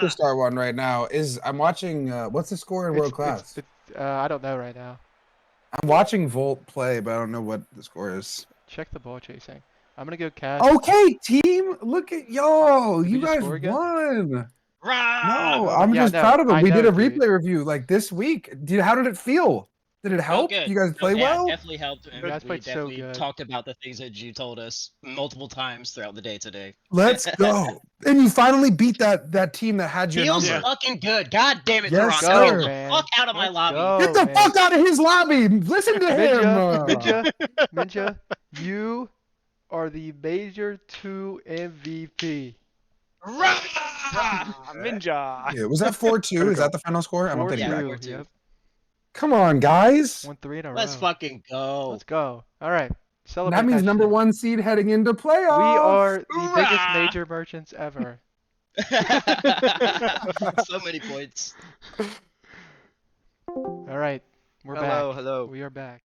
superstar one right now is I'm watching. What's the score in world class? I don't know right now. I'm watching Volt play, but I don't know what the score is. Check the ball chasing. I'm gonna go cast. Okay, team, look at y'all. Did we You just guys score again? won. Rah! No, Oh, I'm yeah, just no, proud of them. I We did know, a dude. replay review like this week. How did it feel? Did it Felt help? good. You guys play Yeah, well? definitely helped. You And guys we played so definitely good. talked about the things that you told us multiple times throughout the day today. Let's go. And you finally beat that team that had your Feels number. fucking good. God damn it, Yes, Tarak. Now get sir. the man. fuck out of my Let's lobby. go, Get the man. fuck out of his lobby. Listen to him. Minja, you are the Major 2 MVP. Rah! Ninja. Yeah, was that 4-2? Is that the final score? I don't think. Yeah, 4-2. 4-2. Yep. Come on, guys. Won 3 in a Let's row. fucking go. Let's go. All right. Celebrate That means number shit. 1 seed heading into We playoffs. are the biggest Rah! major merchants ever. So many points. All right. We're Hello, back. hello. We are back.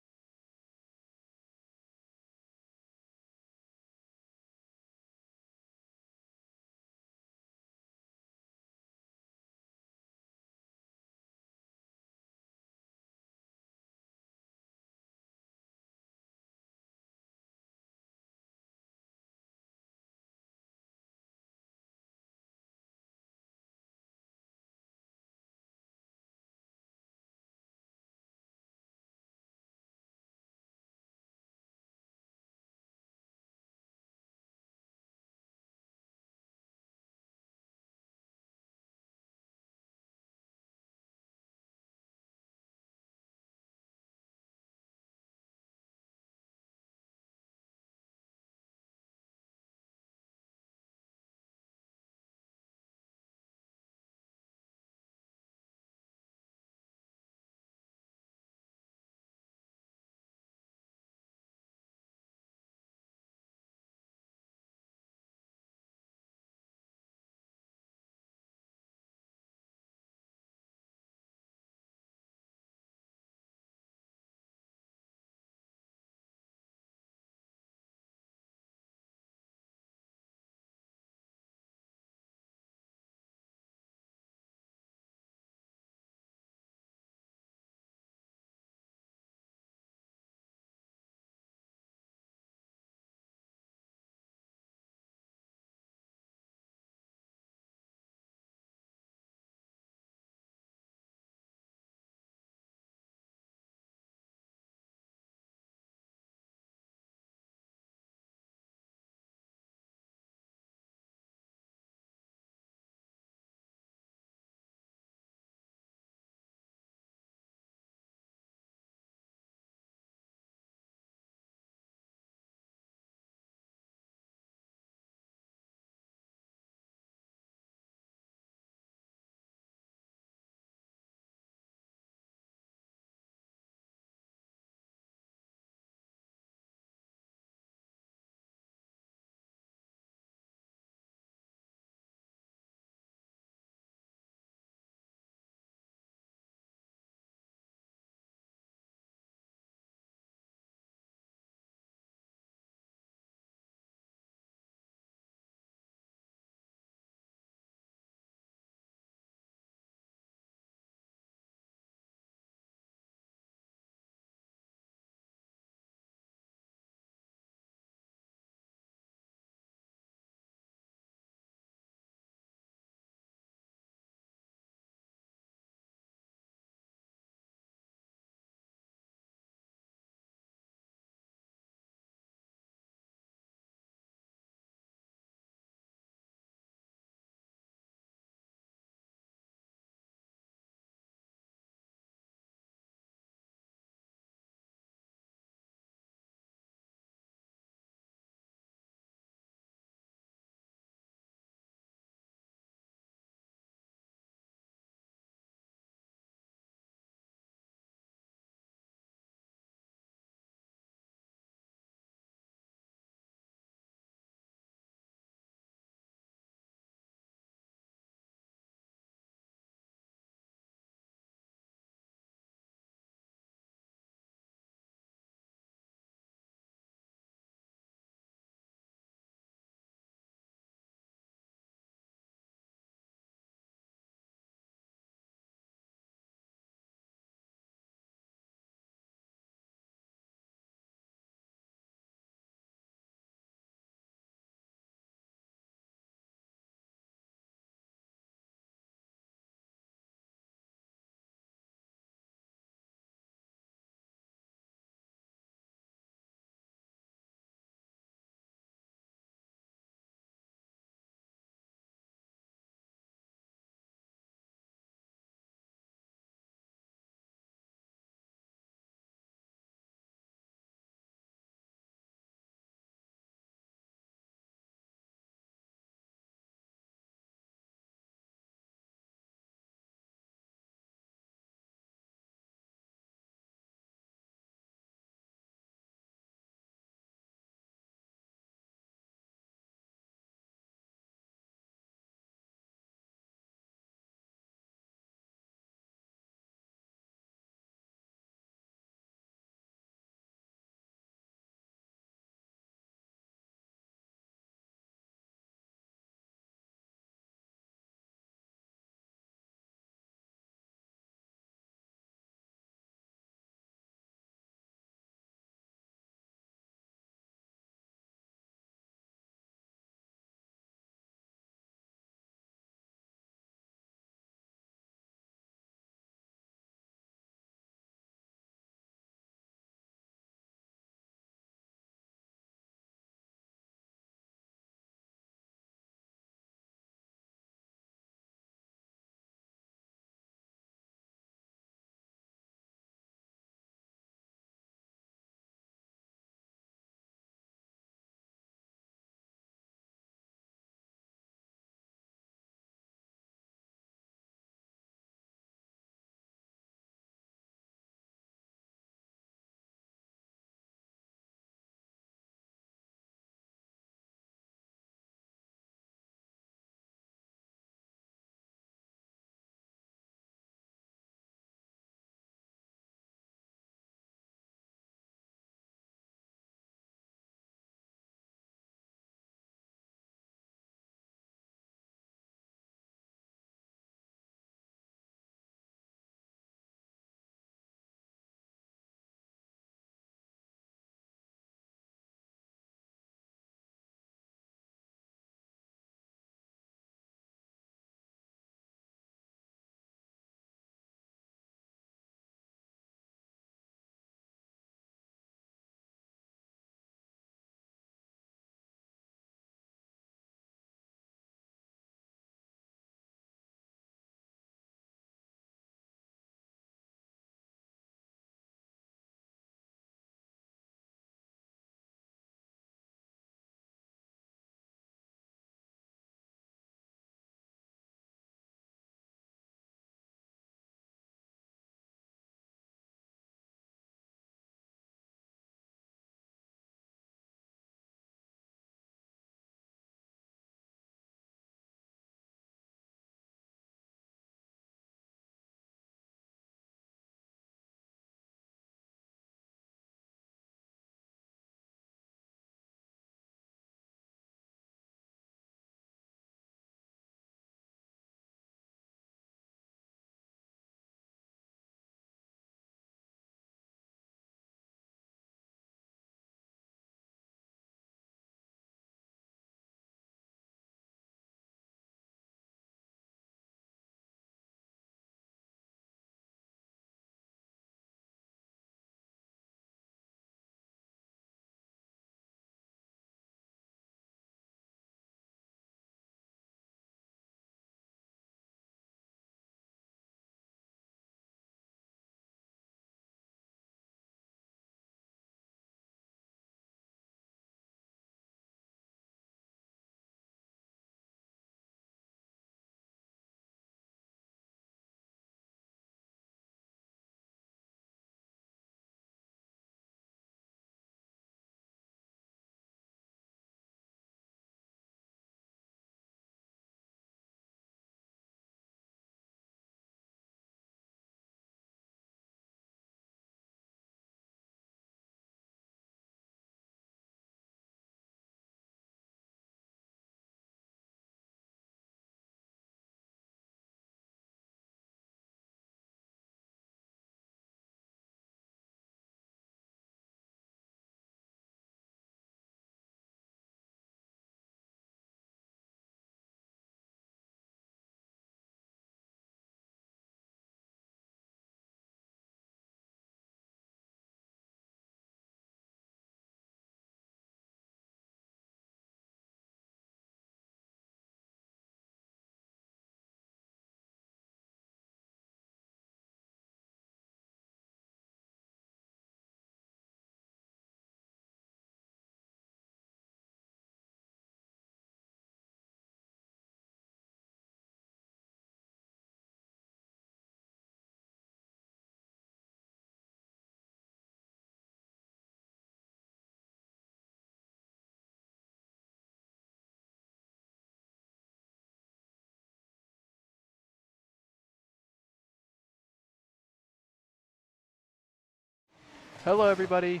Hello, everybody.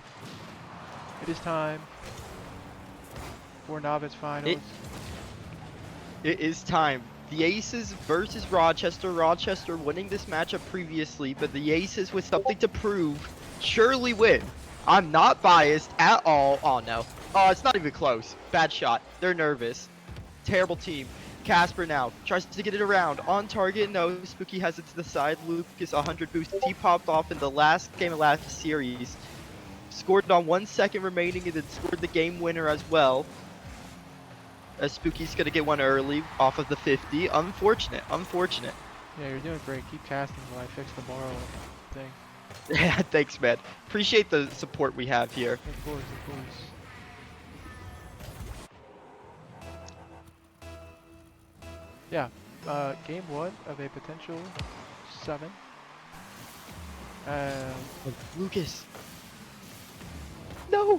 It is time for Novice Finals. It is time. The Aces versus Rochester. Rochester winning this matchup previously, but the Aces with something to prove surely win. I'm not biased at all. Oh no. Oh, it's not even close. Bad shot. They're nervous. Terrible team. Casper now tries to get it around. On target, no. Spooky has it to the side. Lucas 100 boost. He popped off in the last game of last series. Scored on 1 second remaining and then scored the game winner as well. Spooky's gonna get one early off of the 50. Unfortunate. Unfortunate. Yeah, you're doing great. Keep casting while I fix the borrow thing. Yeah, thanks, man. Appreciate the support we have here. Of course, of course. Yeah, game 1 of a potential 7. Lucas. No.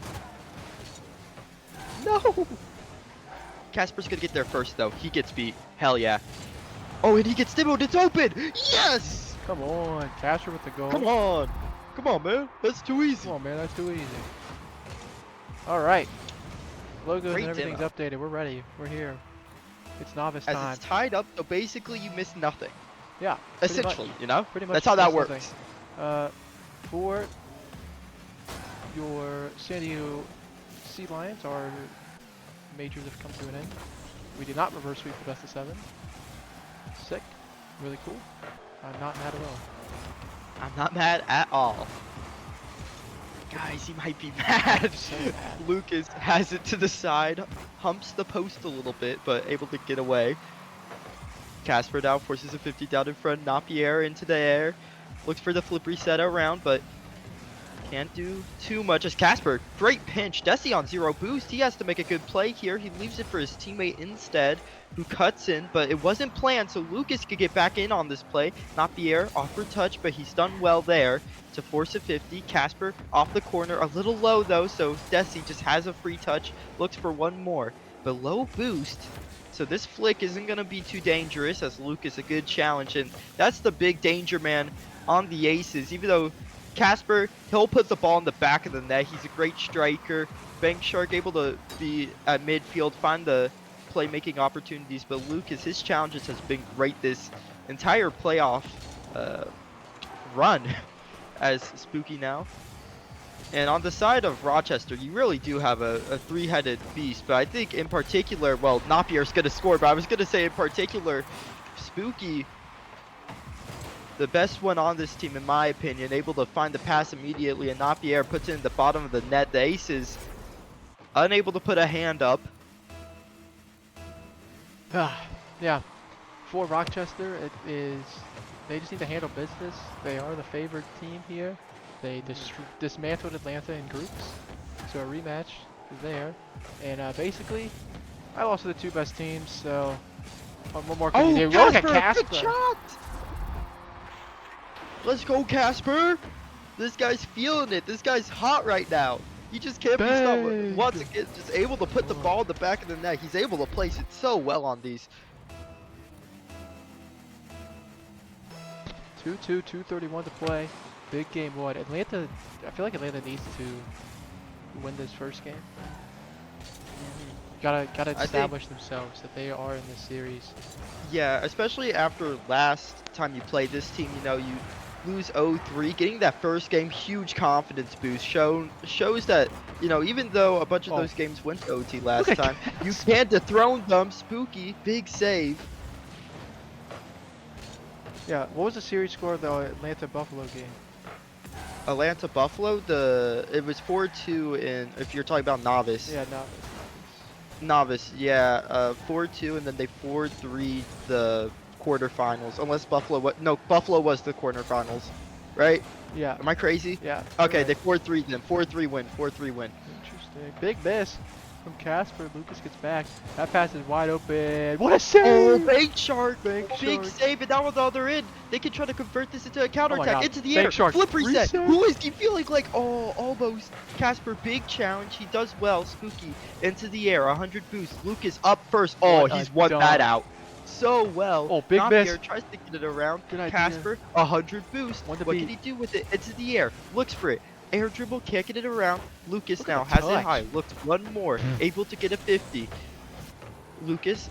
No. Casper's gonna get there first, though. He gets beat. Hell yeah. Oh, and he gets demoed. It's open. Yes. Come on, Casper with the goal. Come on. Come on, man. That's too easy. Come on, man, that's too easy. Alright. Logos Great and everything's demo. updated. We're ready. We're here. It's Novice As time. it's tied up, so basically you miss nothing. Yeah, pretty much. Essentially, you know? Pretty much That's how that just works. nothing. For your San Diego Sea Lions, our majors have come to an end. We did not reverse sweep the best of 7. Sick. Really cool. I'm not mad at all. I'm not mad at all. Guys, he might be mad. So mad. Lucas has it to the side, humps the post a little bit, but able to get away. Casper now forces a 50 down in front. Napier into the air. Looks for the flip reset around, but can't do too much as Casper. Great pinch. Desi on 0 boost. He has to make a good play here. He leaves it for his teammate instead, who cuts in, but it wasn't planned, so Lucas could get back in on this play. Napier offered touch, but he's done well there to force a 50. Casper off the corner, a little low though, so Desi just has a free touch. Looks for one more, but low boost. So this flick isn't going to be too dangerous as Lucas a good challenge, and that's the big danger man on the Aces. Even though Casper, he'll put the ball in the back of the net. He's a great striker. Bank Shark able to be at midfield, find the playmaking opportunities, but Lucas, his challenges has been great this entire playoff run as Spooky now. And on the side of Rochester, you really do have a three-headed beast, but I think in particular, well, Napier's going to score, but I was going to say in particular, Spooky, the best one on this team in my opinion, able to find the pass immediately, and Napier puts it in the bottom of the net. The Aces unable to put a hand up. Yeah, for Rochester, it is. They just need to handle business. They are the favored team here. They dismantled Atlanta in groups, so a rematch is there. And basically, I lost to the 2 best teams, so what more can you do? Look at Casper, Casper! good shot! Let's go, Casper! This guy's feeling it. This guy's hot right now. He just can't be stopped. Bang! Once again, just able to put the ball in the back of the net. He's able to place it so well on these. 2-2, 2:31 to play. Big game 1. Atlanta, I feel like Atlanta needs to win this first game. Gotta establish themselves that they are in this series. Yeah, especially after last time you played this team, you know, you lose 0-3, getting that first game, huge confidence boost. Shows that, you know, even though a bunch of those games went to OT last time, you can dethrone them. Spooky, big save. Yeah, what was the series score of the Atlanta-Buffalo game? Atlanta-Buffalo, it was 4-2 in, if you're talking about Novice. Yeah, no. Novice, yeah, 4-2, and then they 4-3 the quarterfinals. Unless Buffalo, no, Buffalo was the quarterfinals, right? Yeah. Am I crazy? Yeah. Okay, right. they 4-3 then. 4-3 win. 4-3 win. Interesting. Big miss from Casper. Lucas gets back. That pass is wide open. What a save! Oh, Bank Shark! Bank Big Shark. save, and now on the other end, they can try to convert this into a counterattack. God. Into the Bank air. Shark. Flip reset. Reset. Who is he feeling like? Oh, almost. Casper, big challenge. He does well. Spooky into the air. 100 boost. Lucas up first. Oh, What a he's won dunk. that out so well. Oh, big Napier miss. tries to get it around. Good idea. Casper, 100 boost. One to What beat. can he do with it? Into the air. Looks for it. Air dribble, can't get it around. Lucas Look at now the has it touch. high. Looks one more, able to get a 50. Lucas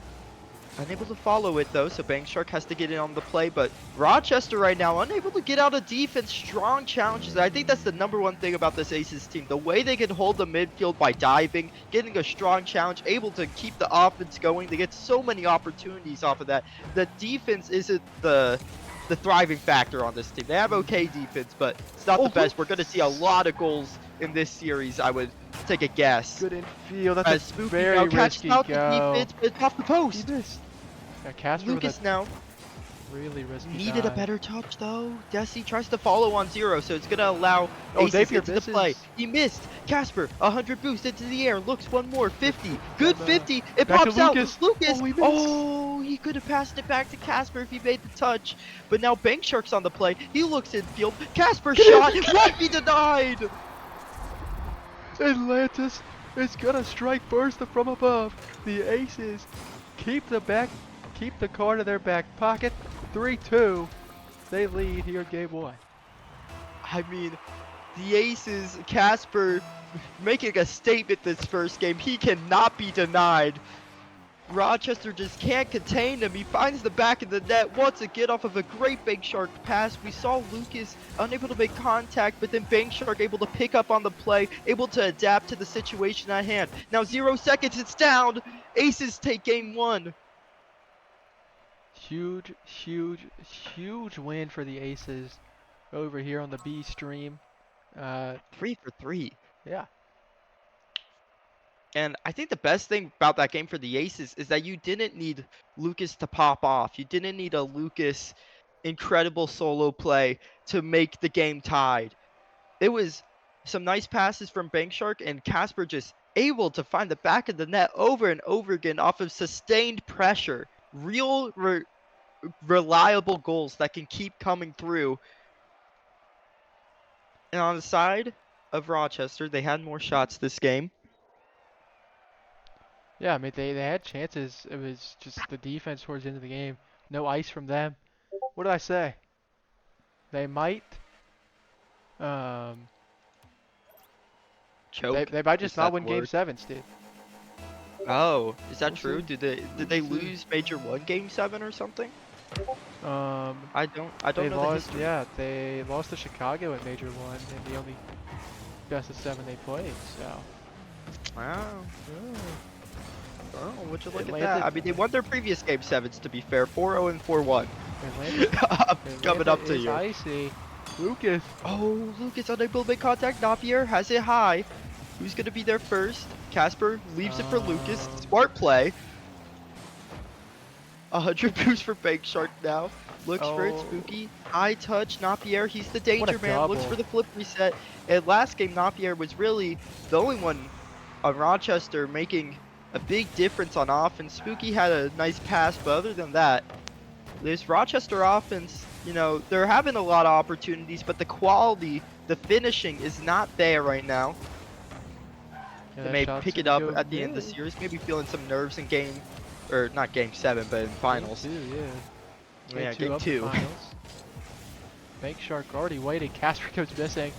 unable to follow it though, so Bank Shark has to get in on the play, but Rochester right now unable to get out of defense. Strong challenges. I think that's the #1 thing about this Aces team. The way they can hold the midfield by diving, getting a strong challenge, able to keep the offense going. They get so many opportunities off of that. The defense isn't the thriving factor on this team. They have okay defense, but it's not the best. We're going to see a lot of goals in this series, I would take a guess. Good infield. That's As a Spooky very now catches risky out the go. defense, but it's off the post. He missed. Yeah, Casper with Lucas a now really risky needed a dive. better touch though. Desi tries to follow on 0, so it's gonna allow Oh, Aces Napier into the play. misses. He missed. Casper, 100 boost into the air. Looks one more, 50. Good Bye-bye. 50. It Back to pops out. Lucas. Lucas. Oh, he missed. Oh, he could have passed it back to Casper if he made the touch. But now Bank Shark's on the play. He looks infield. Casper shot. Won't be denied. Atlantis is gonna strike first from above. The Aces keep the card in their back pocket. 3-2. They lead here game 1. I mean, the Aces, Casper making a statement this first game. He cannot be denied. Rochester just can't contain him. He finds the back of the net, wants to get off of a great Bank Shark pass. We saw Lucas unable to make contact, but then Bank Shark able to pick up on the play, able to adapt to the situation at hand. Now 0 seconds, it's down. Aces take game 1. Huge win for the Aces over here on the B stream. 3 for 3. Yeah. And I think the best thing about that game for the Aces is that you didn't need Lucas to pop off. You didn't need a Lucas incredible solo play to make the game tied. It was some nice passes from Bank Shark, and Casper just able to find the back of the net over and over again off of sustained pressure. Real reliable goals that can keep coming through. And on the side of Rochester, they had more shots this game. Yeah, I mean, they had chances. It was just the defense towards the end of the game. No ice from them. What did I say? They might. Choke. They might just Is not that win the Game word? 7, Steve. Oh, is that We'll true? see. Did they lose Major 1 Game 7 or something? I don't They know the lost. history. Yeah, they lost to Chicago in Major 1, and the only best of 7 they played. So. Wow. Oh, would you look Atlanta- at that? I mean, they won their previous Game 7s, to be fair. 4-0 and 4-1. Atlanta, Coming up to is you. icy. Lucas. Oh, Lucas unable to make contact. Napier has it high. Who's going to be there first? Casper leaves it for Lucas. Smart play. 100 boost for Bank Shark now. Looks for it. Oh. Spooky. High touch. Napier, he's the danger What a man. Looks double. for the flip reset. And last game, Napier was really the only one on Rochester making a big difference on offense. Spooky had a nice pass, but other than that, this Rochester offense, you know, they're having a lot of opportunities, but the quality, the finishing is not there right now. Yeah, They that may shot's pick it gonna up go at the end of the mid. series, maybe feeling some nerves in game, or not game 7, but in finals. Game 2, yeah. Yeah, game up to 2. finals. Bank Shark already waited. Casper goes missing.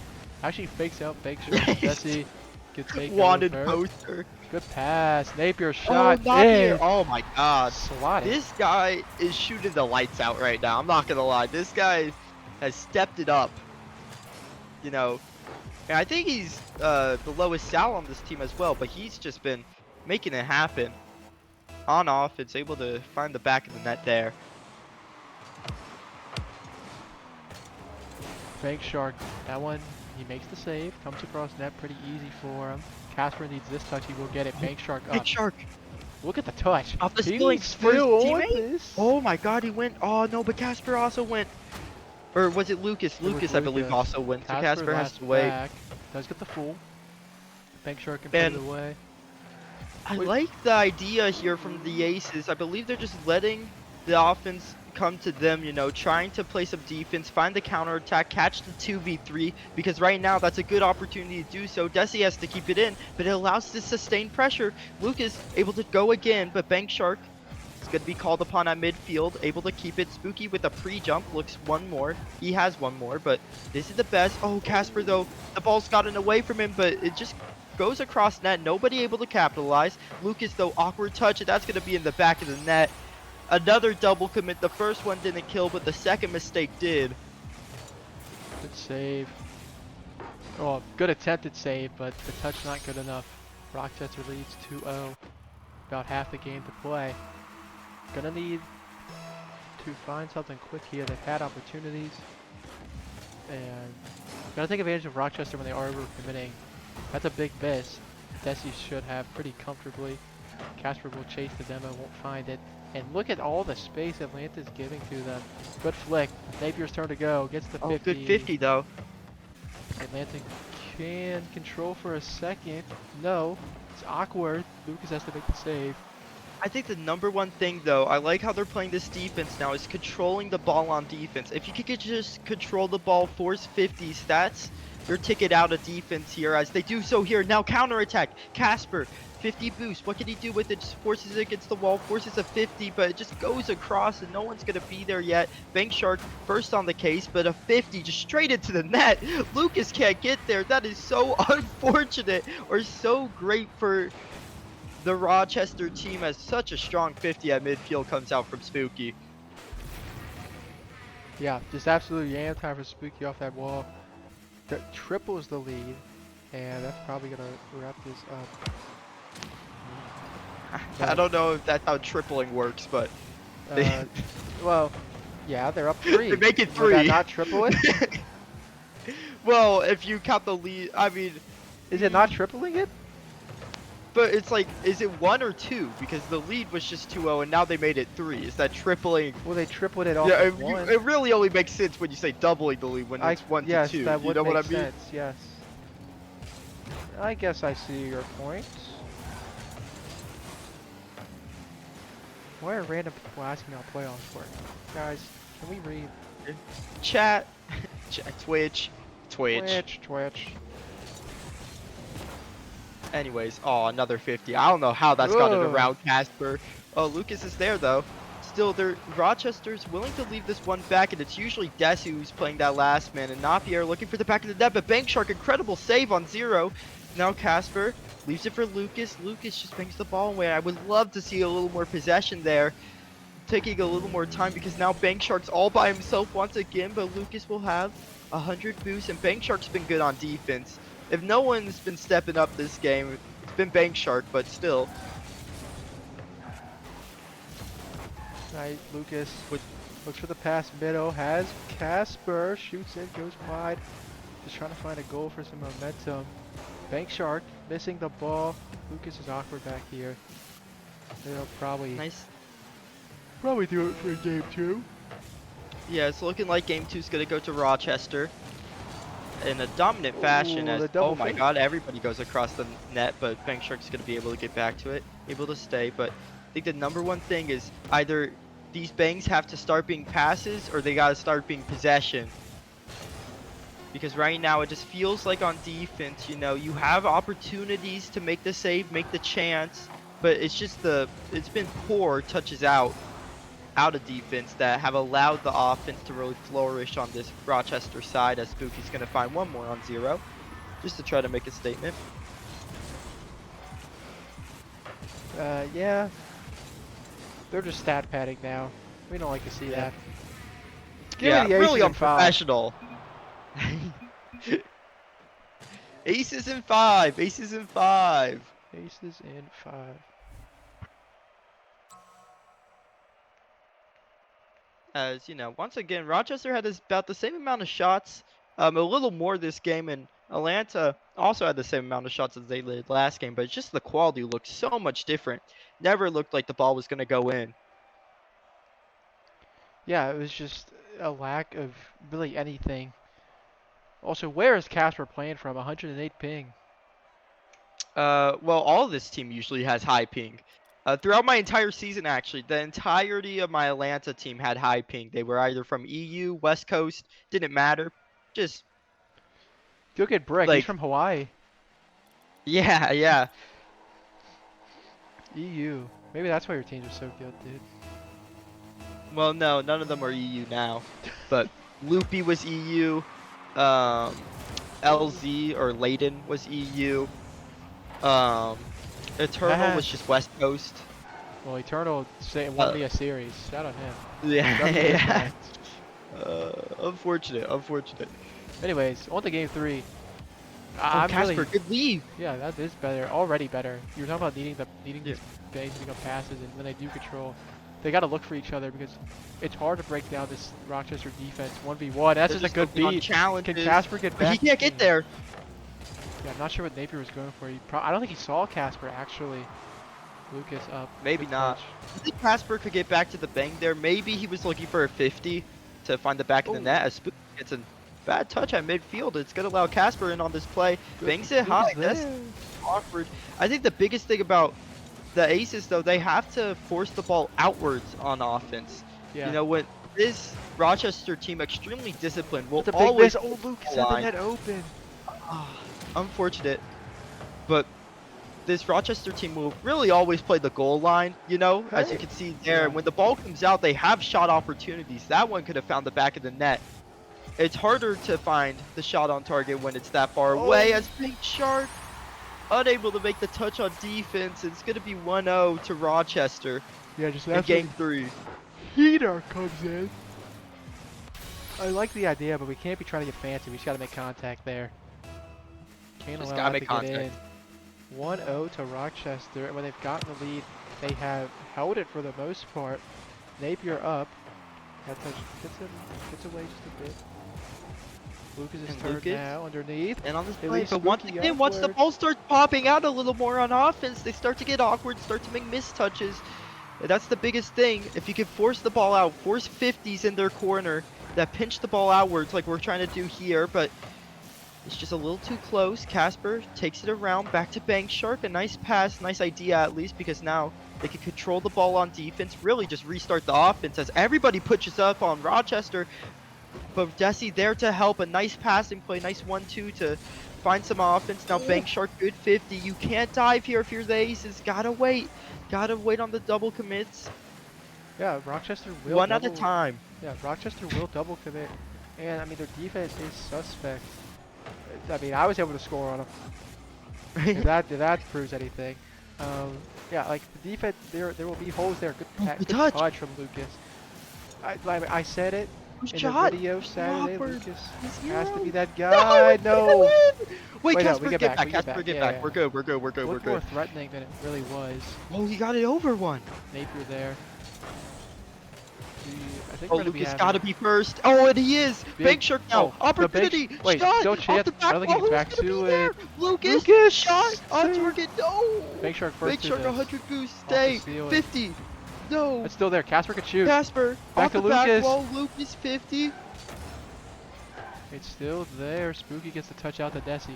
Actually fakes out Bank Shark. Jesse gets taken Wanted over. poster. Good pass. Napier Oh, shot. Napier. in. Oh my god. Slotted. This guy is shooting the lights out right now. I'm not gonna lie. This guy has stepped it up. You know, and I think he's the lowest sal on this team as well, but he's just been making it happen. On offense, able to find the back of the net there. Bank Shark. That one, he makes the save. Comes across net pretty easy for him. Casper needs this touch. He will get it. Bank Shark up. Big Shark. Look at the touch. Off the He's stealing still first on teammate? this. Oh my god, he went. Oh no, but Casper also went. Or was it Lucas? It was Lucas, I believe, Lucas. also went. So Casper has last to wait. back. Does get the full. Bank Shark can put And- it away. I Wait. like the idea here from the Aces. I believe they're just letting the offense come to them, you know, trying to play some defense, find the counterattack, catch the 2v3, because right now that's a good opportunity to do so. Desi has to keep it in, but it allows this sustained pressure. Lucas able to go again, but Bank Shark gonna be called upon at midfield, able to keep it. Spooky with a pre-jump, looks one more. He has one more, but this is the best. Oh, Casper though, the ball's gotten away from him, but it just goes across net. Nobody able to capitalize. Lucas though, awkward touch, and that's gonna be in the back of the net. Another double commit. The first one didn't kill, but the second mistake did. Good save. Oh, good attempted save, but the touch not good enough. Rochester leads 2-0. About half the game to play. Gonna need to find something quick here. They've had opportunities. And gotta take advantage of Rochester when they are over-committing. That's a big miss. Desi should have pretty comfortably. Casper will chase the demo, won't find it. And look at all the space Atlanta's giving to them. Good flick. Napier's turn to go. Gets the 50. Oh, good 50 though. Atlanta can control for a second. No. It's awkward. Lucas has to make the save. I think the number one thing though, I like how they're playing this defense now, is controlling the ball on defense. If you could just control the ball, force 50s, that's your ticket out of defense here, as they do so here. Now counterattack. Casper, 50 boost. What can he do with it? Just forces it against the wall, forces a 50, but it just goes across and no one's going to be there yet. Bank Shark first on the case, but a 50 just straight into the net. Lucas can't get there. That is so unfortunate, or so great for the Rochester team, as such a strong 50 at midfield comes out from Spooky. Yeah, just absolutely time for Spooky off that wall. That triples the lead, and that's probably gonna wrap this up. I don't know if that's how tripling works, but Well, yeah, they're up 3. they make it Would 3. that not triple it? Well, if you count the lead, I mean, Is it not tripling it? but it's like, is it 1 or 2? Because the lead was just 2-0 and now they made it 3. Is that tripling? Well, they tripled it off Yeah, of 1. it really only makes sense when you say doubling the lead, when it's 1 yes, to 2. that You would know make what I mean? sense. Yes. I guess I see your point. Why are random people asking how playoffs work? Guys, can we read? Chat, Twitch. Twitch. Anyways, oh, another 50. I don't know how that's gotten Whoa. around Casper. Oh, Lucas is there though. Still, Rochester's willing to leave this one back, and it's usually Desu who's playing that last man, and Napier looking for the back of the net, but Bank Shark, incredible save on 0. Now Casper leaves it for Lucas. Lucas just bangs the ball away. I would love to see a little more possession there, taking a little more time, because now Bank Shark's all by himself once again, but Lucas will have 100 boosts, and Bank Shark's been good on defense. If no one's been stepping up this game, it's been Bank Shark, but still. Nice, Lucas looks for the pass middle, has Casper, shoots in, goes wide. Just trying to find a goal for some momentum. Bank Shark missing the ball. Lucas is awkward back here. They'll probably do it for game 2. Yeah, it's looking like game 2 is going to go to Rochester in a dominant fashion. Ooh, As the double oh my fake. god, everybody goes across the net, but Bank Shark's going to be able to get back to it, able to stay. But I think the number one thing is either these bangs have to start being passes, or they got to start being possession. Because right now it just feels like on defense, you know, you have opportunities to make the save, make the chance, but it's just it's been poor touches out of defense that have allowed the offense to really flourish on this Rochester side, as Spooky's going to find one more on 0 just to try to make a statement. Yeah. They're just stat padding now. We don't like to see that. Give Yeah, me the really aces and fives. unprofessional. Aces and 5. Aces and 5. Aces and 5. As you know, once again, Rochester had about the same amount of shots, a little more this game, and Atlanta also had the same amount of shots as they did last game, but just the quality looked so much different. Never looked like the ball was going to go in. Yeah, it was just a lack of really anything. Also, where is Casper playing from? 108 ping. Well, all of this team usually has high ping. Throughout my entire season, actually, the entirety of my Atlanta team had high ping. They were either from EU, West Coast, didn't matter. Just, Look at Brick, he's like- from Hawaii. yeah. EU. Maybe that's why your teams are so good, dude. Well, no, none of them are EU now. But Loopy was EU. LZ or Layden was EU. Eternal was just West Coast. Well, Eternal won me a series. Shout out him. Yeah. W yeah. Impact. Unfortunate. Anyways, on to game 3. Oh, I'm Casper, really, good leave. yeah, that is better. Already better. You were talking about needing Yeah. these bangs to become passes, and when they do control, they got to look for each other because it's hard to break down this Rochester defense 1v1. That's just a good beat. Can Casper get back? He can't get there. Yeah, I'm not sure what Napier was going for. I don't think he saw Casper actually. Lucas up. Maybe Good not. touch. I think Casper could get back to the bang there. Maybe he was looking for a 50 to find the back of the net. As Spook gets a bad touch at midfield. It's going to allow Casper in on this play. Bangs it high. That's awkward. I think the biggest thing about the Aces, though, they have to force the ball outwards on offense. Yeah. You know, when this Rochester team, extremely disciplined, will It's a big always... miss. Oh, Lucas had the line. net open. Unfortunate. But this Rochester team will really always play the goal line, you know, as you can see there. Yeah. When the ball comes out, they have shot opportunities. That one could have found the back of the net. It's harder to find the shot on target when it's that far away, as Pink Shark unable to make the touch on defense. It's going to be 1-0 to Rochester Yeah, just in that's game 3. Heater comes in. I like the idea, but we can't be trying to get fancy. We just got to make contact there. Can't Just allow gotta that make to get contact. in. 1-0 to Rochester, and when they've gotten the lead, they have held it for the most part. Napier up. That touch gets away just a bit. Lucas is And turned Lucas? now underneath. And on this They play, leave but once Spooky again, once the upward. ball starts popping out a little more on offense, they start to get awkward, start to make missed touches. And that's the biggest thing. If you can force the ball out, force 50s in their corner that pinch the ball outwards like we're trying to do here, but it's just a little too close. Casper takes it around, back to Bank Shark. A nice pass, nice idea at least, because now they can control the ball on defense, really just restart the offense as everybody pushes up on Rochester. But Desi there to help, a nice passing play, nice 1-2 to find some offense. Now Bank Shark, good 50. You can't dive here if you're the Aces. Gotta wait on the double commits. Yeah, Rochester will One at a double- time. Yeah, Rochester will double commit, and I mean their defense is suspect. I mean I was able to score on them. if that proves anything. Yeah, like the defense, there will be holes there. Good touch. touch from Lucas. I said it Who's in shot? the video Saturday. Awkward. Lucas He's has to yellow. be that No, guy. we're No. gonna win! Wait, Wait, no, Casper, we get get back. we get Casper, back. get Yeah, back. yeah. We're good. We're Looked more threatening than it really was. Oh, he got it over one. Napier there. I think Oh, we're gonna be Lucas having gotta be first. Oh, and he is. Big- Bank Shark now. oh, the Bank- Opportunity. wait, shot. still Off chance. the I don't think he back gets wall. back Who's gonna to be there? it. Lucas. Lucas! Shot on Save. target. No. Bank Shark first. Bank to Shark this. 100 boost. Off the Stay. ceiling. 50. No. It's still there. Casper could shoot. Casper. Back Off to the back Lucas. wall. Lucas 50. It's still there. Spooky gets the touch out to Desi.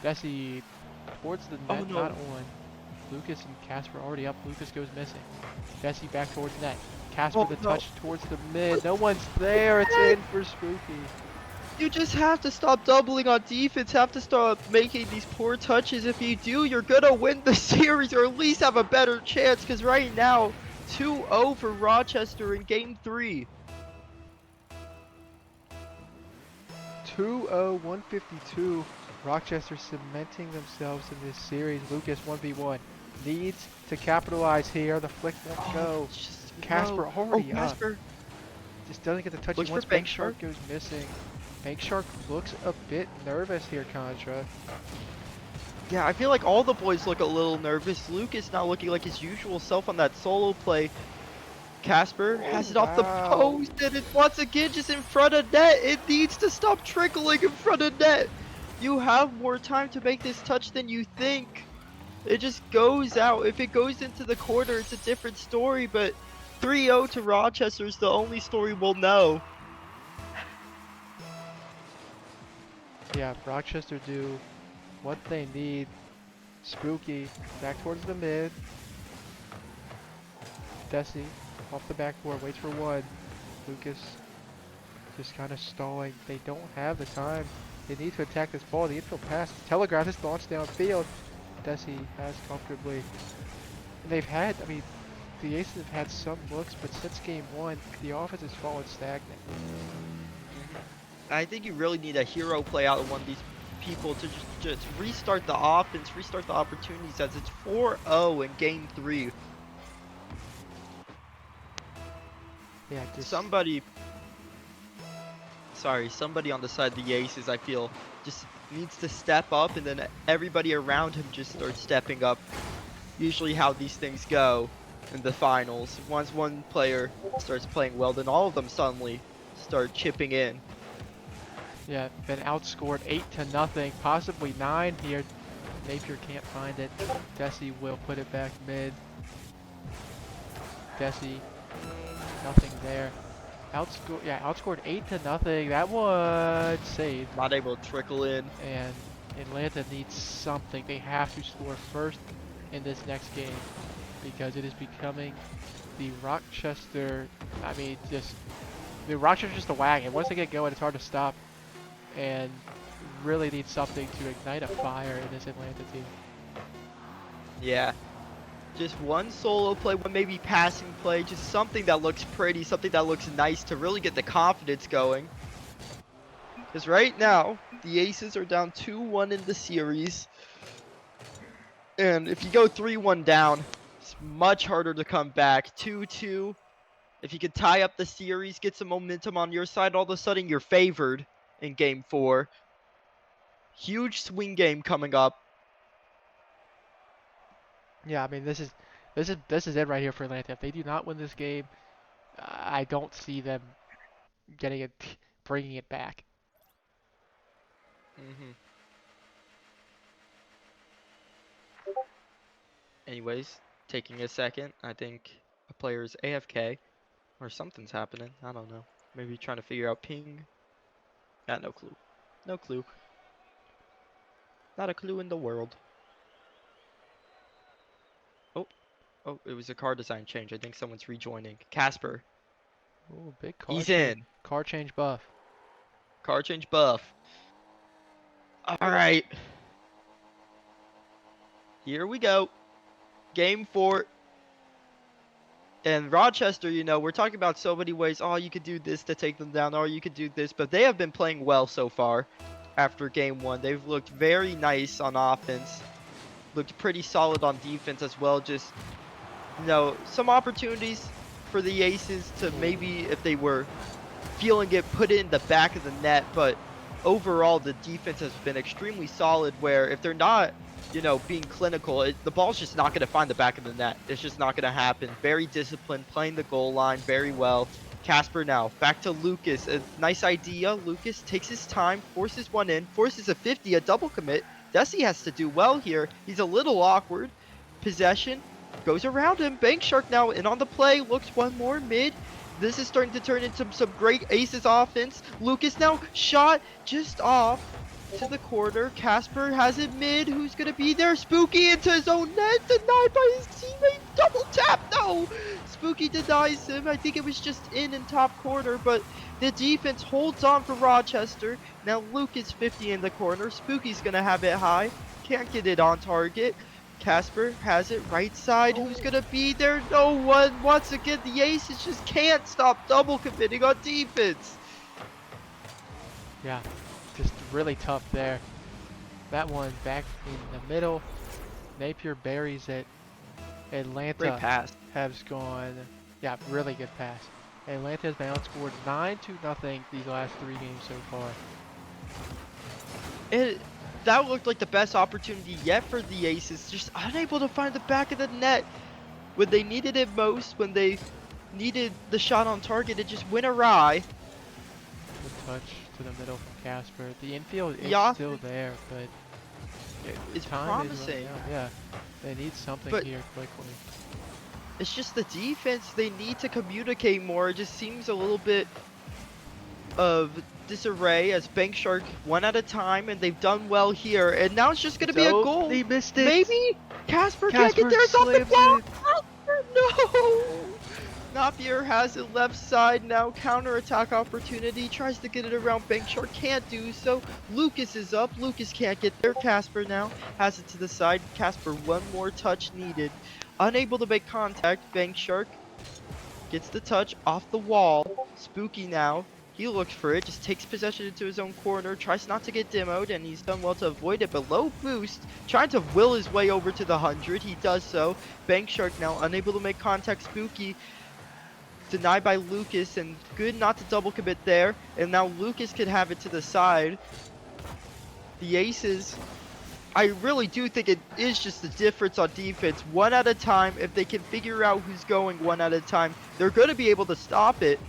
Desi towards the net, Oh, no. not on. Lucas and Casper already up. Lucas goes missing. Desi back towards net. Casper Oh, the no. touch towards the mid. No one's there. It's in for Spooky. You just have to stop doubling on defense, have to stop making these poor touches. If you do, you're gonna win the series or at least have a better chance, because right now, 2-0 for Rochester in game 3. 2-0, 152. Rochester cementing themselves in this series. Lucas 1v1. Needs to capitalize here. The flick won't go. It's just Casper low. already oh, up. Casper. Just doesn't get the touch Looks he for wants. Bank Bank Shark goes missing. Bank Shark looks a bit nervous here, Contra. Yeah, I feel like all the boys look a little nervous. Lucas not looking like his usual self on that solo play. Casper has it off the wow. post, and it once again just in front of net. It needs to stop trickling in front of net. You have more time to make this touch than you think. It just goes out. If it goes into the corner, it's a different story, but 3-0 to Rochester is the only story we'll know. Yeah, Rochester do what they need. Spooky back towards the mid. Desi off the backboard, waits for one. Lucas just kind of stalling. They don't have the time. They need to attack this ball. The infield pass, telegraph this launch downfield. Desi has comfortably. And they've had, I mean, the Aces have had some looks, but since game 1, the offense has fallen stagnant. I think you really need a hero play out of one of these people to just restart the offense, restart the opportunities, as it's 4-0 in game 3. Yeah, just Somebody on the side of the Aces, I feel, just needs to step up, and then everybody around him just starts stepping up. Usually how these things go in the finals. Once one player starts playing well, then all of them suddenly start chipping in. yeah, been outscored 8-0, possibly 9 here. Napier can't find it. Desi will put it back mid. Desi, nothing there. Outscored 8-0. That was saved. Not able to trickle in. And Atlanta needs something. They have to score first in this next game because it is becoming the Rochester. I mean, the Rochester's just a wagon. Once they get going, it's hard to stop. And really need something to ignite a fire in this Atlanta team. Yeah. Just one solo play, one maybe passing play, just something that looks pretty, something that looks nice to really get the confidence going. Because right now, the Aces are down 2-1 in the series. And if you go 3-1 down, it's much harder to come back. 2-2. If you could tie up the series, get some momentum on your side, all of a sudden you're favored in game 4. Huge swing game coming up. Yeah, I mean this is it right here for Atlanta. If they do not win this game, I don't see them getting it, bringing it back. Anyways, taking a second, I think a player's AFK or something's happening. I don't know. Maybe trying to figure out ping. Got no clue. No clue. Not a clue in the world. Oh, it was a car design change. I think someone's rejoining. Casper. Ooh, big car He's change. in. Car change buff. Car change buff. Alright. Here we go. Game 4. And Rochester, you know, we're talking about so many ways. Oh, you could do this to take them down. Or you could do this. But they have been playing well so far after game 1. They've looked very nice on offense. Looked pretty solid on defense as well. Just, you know, some opportunities for the Aces to maybe, if they were feeling it, put it in the back of the net. But overall, the defense has been extremely solid, where if they're not, you know, being clinical, the ball's just not going to find the back of the net. It's just not going to happen. Very disciplined, playing the goal line very well. Casper now, back to Lucas. A nice idea. Lucas takes his time, forces one in, forces a 50, a double commit. Desi has to do well here. He's a little awkward. Possession goes around him. Bank Shark now in on the play. Looks one more mid. This is starting to turn into some great Aces offense. Lucas now shot just off to the corner. Casper has it mid. Who's going to be there? Spooky into his own net. Denied by his teammate. Double tap. No. Spooky denies him. I think it was just in top corner, but the defense holds on for Rochester. Now Lucas 50 in the corner. Spooky's going to have it high. Can't get it on target. Casper has it right side. Who's going to be there? No one. Once again, the Aces just can't stop double committing on defense. Yeah, just really tough there. That one back in the middle. Napier buries it. Great Atlanta pass. has gone. Yeah, really good pass. Atlanta has been outscored 9-0 these last 3 games so far. That looked like the best opportunity yet for the Aces. Just unable to find the back of the net when they needed it most. When they needed the shot on target, it just went awry. Good touch to the middle from Casper. The infield is Yeah. still there, but It's time is promising. running out. Yeah, they need something But- here quickly. It's just the defense. They need to communicate more. It just seems a little bit of disarray as Bank Shark one at a time, and they've done well here. And now it's just going to be a goal. They missed it. Maybe Casper can't get there. It's off the slams block. it. No. Napier has it left side now. Counter-attack opportunity. Tries to get it around Bank Shark. Can't do so. Lucas is up. Lucas can't get there. Casper now has it to the side. Casper, one more touch needed. unable to make contact. Bank Shark gets the touch off the wall. Spooky now. He looks for it, just takes possession into his own corner, tries not to get demoed, and he's done well to avoid it. But low boost, trying to will his way over to the 100. He does so. Bank Shark now unable to make contact. Spooky denied by Lucas, and good not to double commit there. And now Lucas could have it to the side. The Aces, I really do think it is just the difference on defense. One at a time, if they can figure out who's going one at a time, they're going to be able to stop it.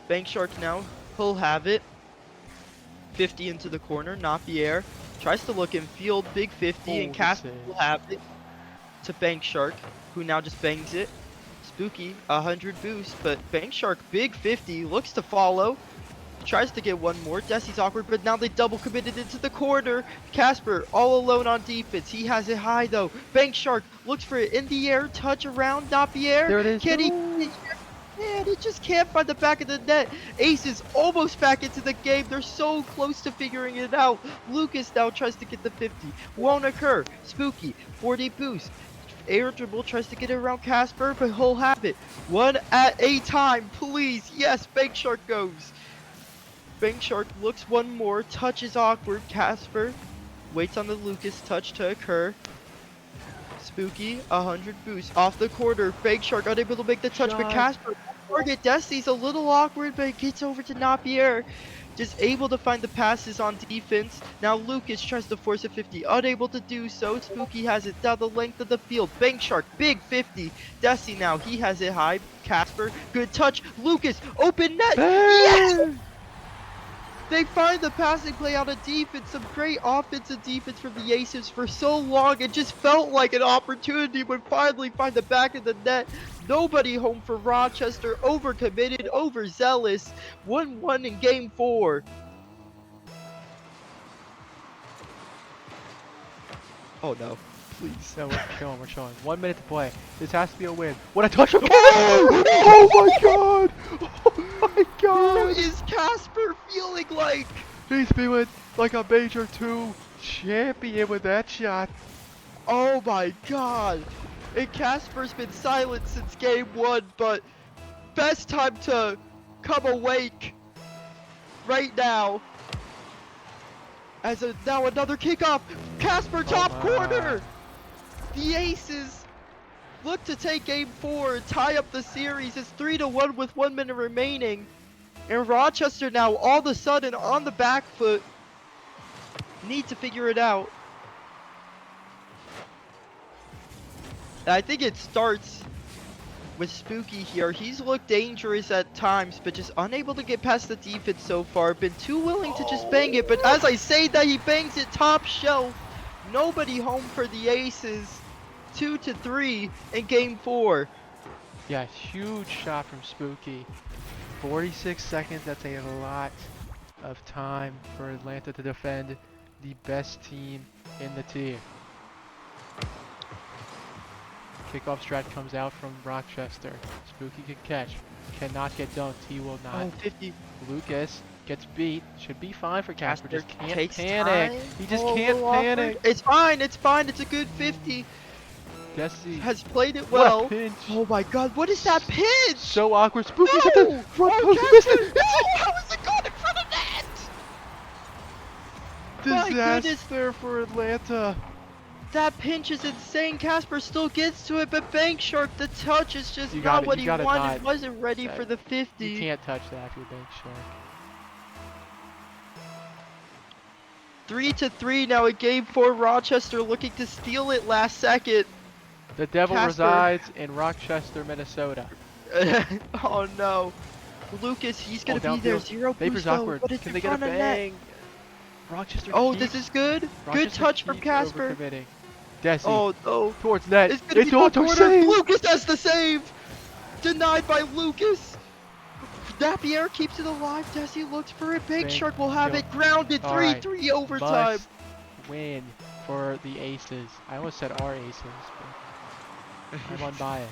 Bank Shark now, he'll have it. 50 into the corner, Napier tries to look in field, big 50, and Casper will have it to Bank Shark, who now just bangs it. Spooky, 100 boost, but Bank Shark, big 50, looks to follow. Tries to get one more. Desi's awkward, but now they double committed into the corner. Casper all alone on defense. He has it high though. Bank Shark looks for it in the air, touch around Napier. There it is. Can he? Man, he just can't find the back of the net. Aces almost back into the game. They're so close to figuring it out. Lucas now tries to get the 50. Won't occur. Spooky, 40 boost. Air dribble tries to get it around Casper, but he'll have it. One at a time, please. Yes, Bank Shark goes. Bank Shark looks one more. Touch is awkward. Casper waits on the Lucas touch to occur. Spooky, 100 boost off the corner. Bank Shark unable to make the touch, but Casper target. Desi's a little awkward, but it gets over to Napier. Just able to find the passes on defense. Now Lucas tries to force a 50, unable to do so. Spooky has it down the length of the field. Bank Shark, big 50. Desi now, he has it high. Casper, good touch. Lucas, open net. Yes! They find the passing play out of defense. Some great offensive defense from the Aces for so long. It just felt like an opportunity would finally find the back of the net. Nobody home for Rochester. Overcommitted, overzealous. 1-1 in game 4. Oh no. Please. No, we're showing. 1 minute to play. This has to be a win. What a touch! Oh my god! Oh my god! What is Casper feeling like? He's feeling like a Major 2 champion with that shot. Oh my god! And Casper's been silent since game 1, but best time to come awake right now. As now another kickoff. Casper top corner. The Aces look to take game 4 and tie up the series. It's 3-1 with 1 minute remaining. And Rochester now all of a sudden on the back foot. Need to figure it out. I think it starts with Spooky here. He's looked dangerous at times, but just unable to get past the defense so far. Been too willing to just bang it, but as I say that, he bangs it top shelf. Nobody home for the Aces. 2-3 in game 4. Yeah, huge shot from Spooky. 46 seconds, that's a lot of time for Atlanta to defend the best team in the tier. Kickoff strat comes out from Rochester. Spooky can catch. Cannot get dunked. He will not. Oh, 50. Lucas gets beat. Should be fine for Casper. Just can't takes panic. time. He just Oh, can't panic. It's fine. It's fine. It's a good 50. Desi. Has played it What well. a pinch. Oh my god, what is that pinch? So awkward. Spooky's at No! the front Oh, post. Casper! Missed it. No! How is it going in front of net? My goodness. Disaster for Atlanta. That pinch is insane. Casper still gets to it, but Bank Shark, the touch is just You not gotta- what you he gotta wanted. not- Wasn't ready that- for the 50. You can't touch that if you're Bank Shark. 3-3 now in game 4. Rochester looking to steal it last second. The devil Casper. resides in Rochester, Minnesota. Oh no. Lucas, he's gonna be there. downfield. 0 Vapors boost though, awkward. but it's Can in they get a front of net. bang? Rochester. Oh, keeps- this is good. Good Rochester touch from keeps Casper. overcommitting. Desi. Oh no. Towards net. It's gonna be on top corner. save. Lucas has the save. Denied by Lucas. Napier keeps it alive. Desi looks for it. Bank Bank Shark will have kill. it. Grounded. All right. 3-3 overtime. Must win for the Aces. I almost said our Aces, but I'm unbiased.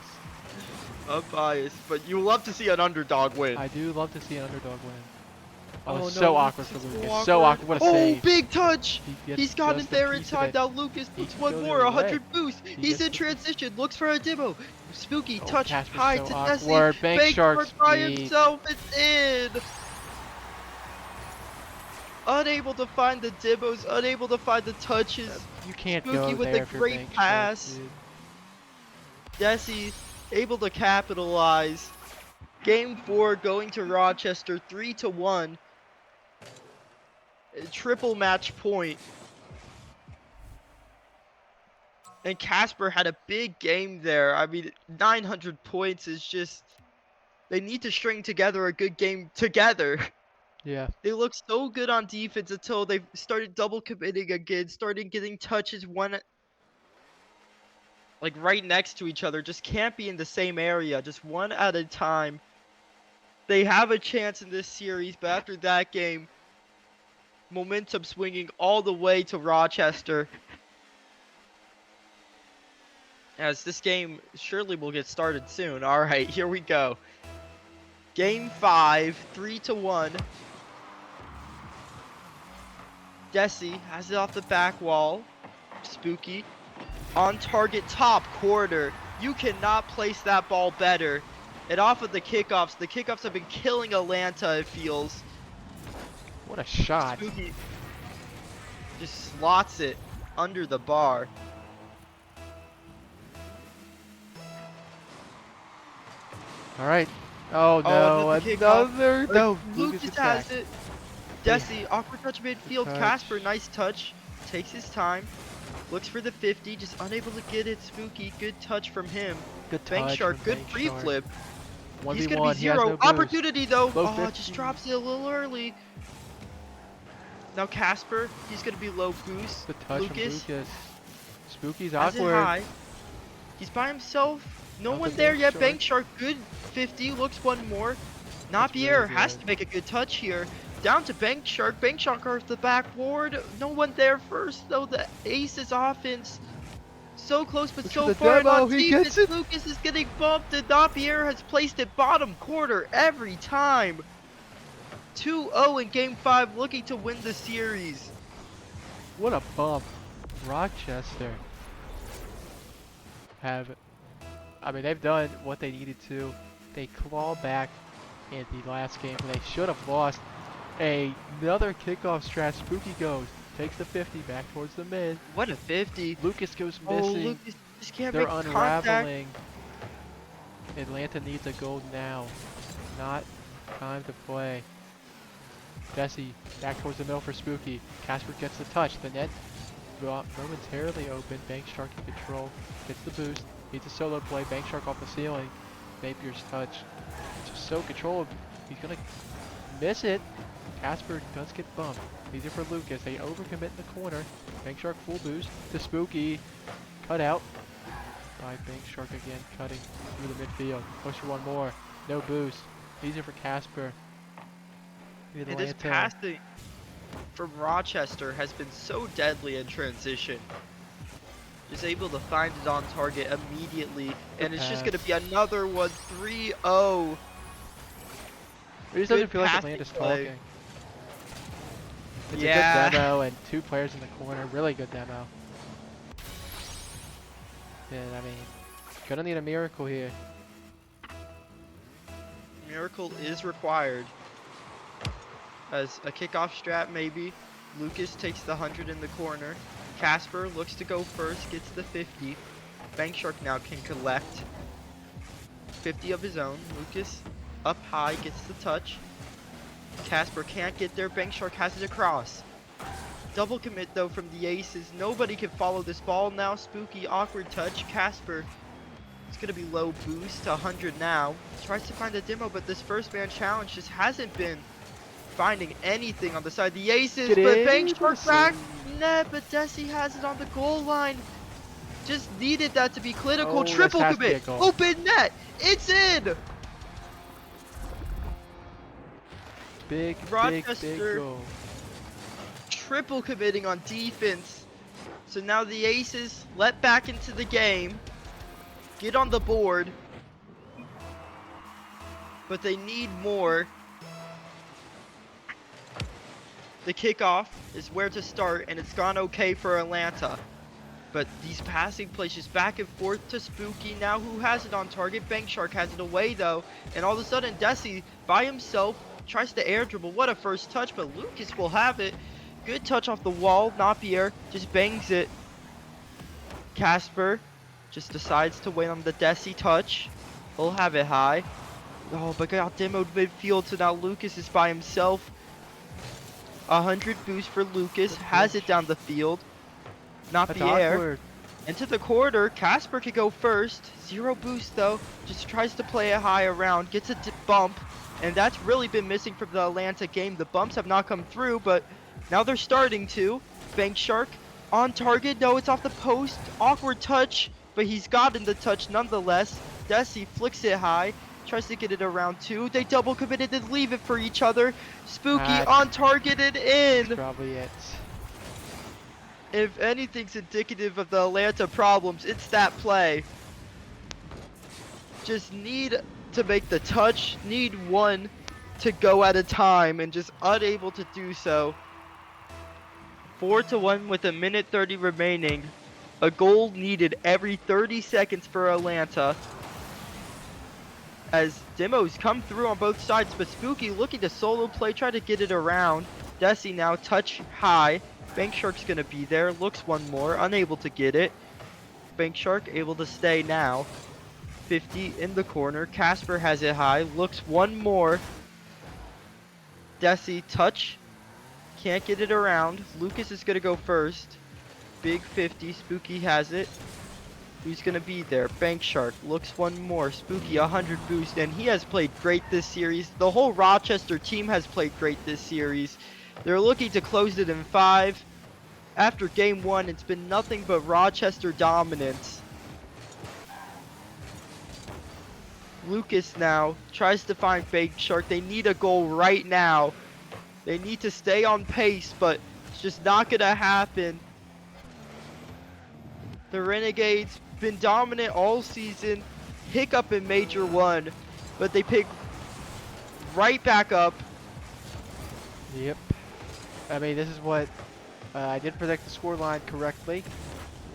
Unbiased, but you love to see an underdog win. I do love to see an underdog win. Oh, no, it's so awkward for Lucas is Lucas. so So awkward. What a Oh, save. big touch! He gets He's got it just a there in piece of time. it. Now Lucas He looks can one go the more, other 100 way. boost. He He's gets in the- transition, looks for a demo. Spooky Oh, touch Casper's high so to awkward. Nessie. Bank Shark by speed. himself, it's in. Unable to find the demos, unable to find the touches. You can't Spooky go with there a if you're great Bank Shark, pass. dude. Nessie able to capitalize. Game 4 going to Rochester 3-1. Triple match point. And Casper had a big game there. I mean, 900 points is just... They need to string together a good game together. Yeah. They looked so good on defense until they started double committing again, started getting touches one... like right next to each other. Just can't be in the same area, just one at a time. They have a chance in this series, but after that game, momentum swinging all the way to Rochester. As this game surely will get started soon. Alright, here we go. Game 5, 3-1. Desi has it off the back wall. Spooky. On target top quarter. You cannot place that ball better. And off of the kickoffs. The kickoffs have been killing Atlanta, it feels. What a shot. Spooky just slots it under the bar. All right. Oh no, another kickoff. another. No, Lucas gets has back. it. Desi, awkward touch midfield. touch. Casper, nice touch. Takes his time. Looks for the 50, just unable to get it. Spooky, good touch from him. Good Bank touch Shark, from good Bank free Shark. flip. 1v1, He's gonna be he has 0. no boost. Opportunity though. Low Oh, 50. just drops it a little early. Now Casper, he's gonna be low boost. Good touch Lucas from Lucas. Spooky's has it awkward. high. He's by himself. No Not one the there Bank yet. Shark. Bank Shark, good 50. Looks one more. Napier really has good. to make a good touch here. Down to Bank Shark. Bank Shark off the backboard. No one there first though. The Aces offense. So close but Look so for the far. And demo, on he defense, gets it. Lucas is getting bumped and Napier has placed it bottom quarter every time. 2-0 in game 5, looking to win the series. What a bump. Rochester I mean, they've done what they needed to. They claw back in the last game. They should have lost. Another kickoff strat. Spooky goes. Takes the 50 back towards the mid. What a 50. Lucas goes Oh, missing. Lucas just can't They're make contact. unraveling. Atlanta needs a goal now. Not time to play. Desi back towards the middle for Spooky. Casper gets the touch. The net momentarily open. Bank Shark in control. Gets the boost. Needs a solo play. Bank Shark off the ceiling. Napier's touch. Just so controlled. He's gonna miss it. Casper does get bumped. Easy for Lucas. They overcommit in the corner. Bank Shark full boost to Spooky. Cut out by Bank Shark again, cutting through the midfield. Push for one more. No boost. Easy for Casper. And this Atlanta. passing from Rochester has been so deadly in transition. Just able to find it on target immediately. And it's just pass. going to be another one. 3-0. It just doesn't Good feel like passing Atlanta's play. talking. It's Yeah. a good demo and 2 players in the corner. Really good demo. Yeah, I mean, gonna need a miracle here. Miracle is required. As a kickoff strat, maybe. Lucas takes the 100 in the corner. Casper looks to go first, gets the 50. Bank Shark now can collect 50 of his own. Lucas up high, gets the touch. Casper can't get there. Bank Shark has it across. Double commit though from the Aces. Nobody can follow this ball now. Spooky, awkward touch. Casper. It's gonna be low boost to 100 now. Tries to find a demo, but this first man challenge just hasn't been finding anything on the side. The Aces, Get but in, Bank Shark Desi. back. Net, but Desi has it on the goal line. Just needed that to be clinical. Oh, this Triple has to be a commit. goal. Open net. It's in. Big Rochester. goal. Triple committing on defense. So now the Aces let back into the game. Get on the board. But they need more. the kickoff is where to start, and it's gone okay for Atlanta. But these passing plays just back and forth to Spooky. Now who has it on target? Bank Shark has it away though. And all of a sudden Desi by himself tries to air dribble. What a first touch, but Lucas will have it. Good touch off the wall. Napier just bangs it. Casper just decides to wait on the Desi touch. He'll have it high. Oh, but got demoed midfield, so now Lucas is by himself. 100 boost for Lucas. Has it down the field. That's Napier. awkward. Into the quarter, Casper could go first. 0 boost though. Just tries to play it high around. Gets a bump. And that's really been missing from the Atlanta game. The bumps have not come through, but now they're starting to. Bank Shark on target. No, it's off the post. Awkward touch, but he's gotten the touch nonetheless. Desi flicks it high. Tries to get it around 2. They double committed and leave it for each other. Spooky on target and in. That's probably it. If anything's indicative of the Atlanta problems, it's that play. Just need to make the touch, need one to go at a time, and just unable to do so. 4-1 with a minute 30 remaining. A goal needed every 30 seconds for Atlanta. As demos come through on both sides, but Spooky looking to solo play, try to get it around. Desi now touch high. Bank Shark's gonna be there, looks one more, unable to get it. Bank Shark able to stay now. 50 in the corner, Casper has it high, looks one more. Desi touch, can't get it around. Lucas is gonna go first. Big 50, Spooky has it. Who's gonna be there? Bank Shark looks one more. Spooky 100 boost, and he has played great this series. The whole Rochester team has played great this series. They're looking to close it in 5. After game 1, it's been nothing but Rochester dominance. Lucas now tries to find Bank Shark. They need a goal right now. They need to stay on pace, but it's just not gonna happen. The Renegades been dominant all season. Hiccup in Major 1, but they pick right back up. Yep. I mean, this is what I did predict the score line correctly.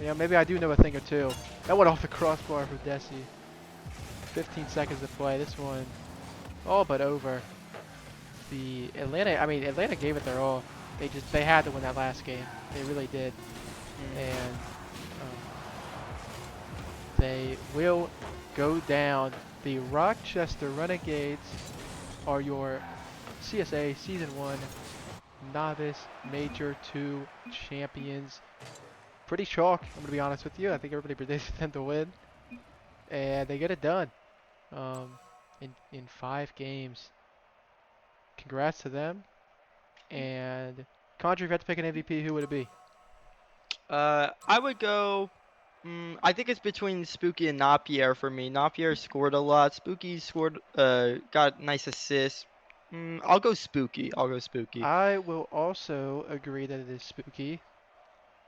You know, maybe I do know a thing or two. That went off the crossbar for Desi. 15 seconds to play. This one, all but over. The Atlanta gave it their all. They had to win that last game. They really did. And they will go down. The Rochester Renegades are your CSA Season 1 Novice Major 2 champions. Pretty chalk, I'm going to be honest with you. I think everybody predicted them to win. And they get it done in 5 games. Congrats to them. And Contra, if you had to pick an MVP, who would it be? I would go. I think it's between Spooky and Napier for me. Napier scored a lot. Spooky scored. Got nice assists. I'll go Spooky. I will also agree that it is Spooky.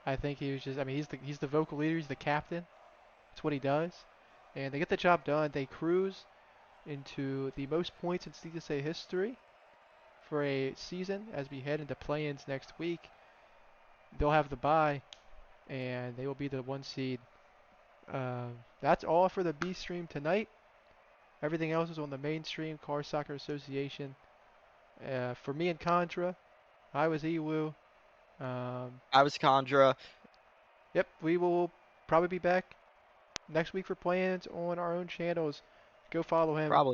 I think he was just. I mean, he's the vocal leader. He's the captain. That's what he does. And they get the job done. They cruise into the most points in CSA history for a season as we head into play-ins next week. They'll have the bye, and they will be the 1 seed. That's all for the B stream tonight. Everything else is on the main stream, Car Soccer Association. For me and Contra, I was ewoo. I was Condra. Yep, we will probably be back next week for plans on our own channels. Go follow him. Probably.